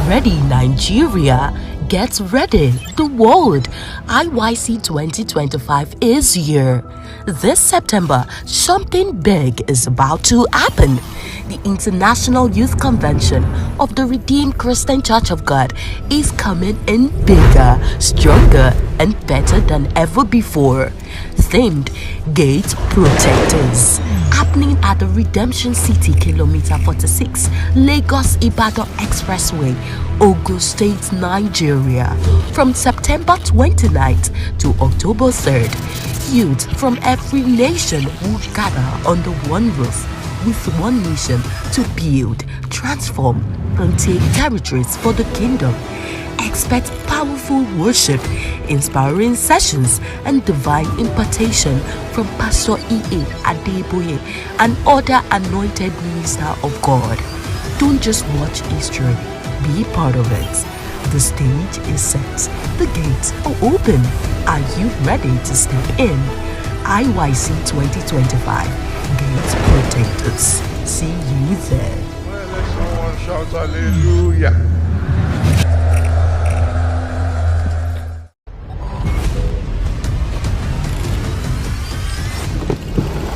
ready, Nigeria. Get ready, the world. IYC 2025 is here. This September, something big is about to happen. The International Youth Convention of the Redeemed Christian Church of God is coming in bigger, stronger, and better than ever before. Themed Gate Protectors, happening at the Redemption City Kilometer 46, Lagos Ibadan Expressway, Ogun State, Nigeria, from September 29th to October 3rd. Youth from every nation will gather under one roof with one mission: to build, transform, and take territories for the kingdom. Expect powerful worship, inspiring sessions, and divine impartation from Pastor E.A. Adeboye and other anointed ministers of God. Don't just watch history, be part of it. The stage is set, the gates are open. Are you ready to step in? IYC 2025, Gate Protectors. See you there. Well, let someone shout hallelujah.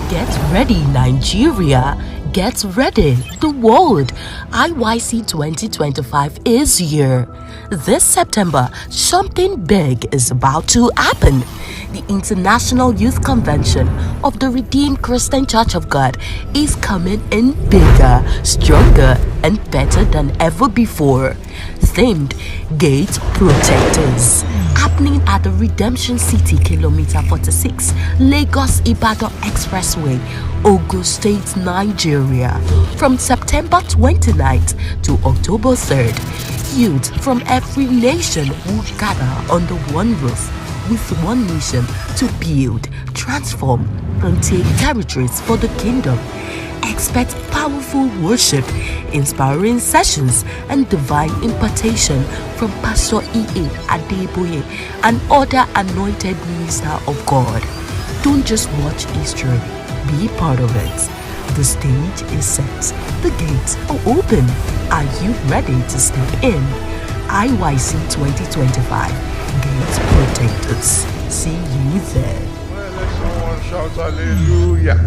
Get ready, Nigeria. Get ready, the world. IYC 2025 is here. This September, something big is about to happen. The International Youth Convention of the Redeemed Christian Church of God is coming in bigger, stronger, and better than ever before. Themed Gate Protectors, happening at the Redemption City Kilometer 46, Lagos Ibadan Expressway, Ogun State, Nigeria, from September 29th to October 3rd. Youth from every nation will gather under one roof with one mission: to build, transform, and take territories for the kingdom. Expect powerful worship, inspiring sessions, and divine impartation from Pastor E.A. Adeboye and other anointed ministers of God. Don't just watch history, be part of it. The stage is set, the gates are open. Are you ready to step in? IYC 2025, Gate Protectors. See you there. Well, let someone shout hallelujah.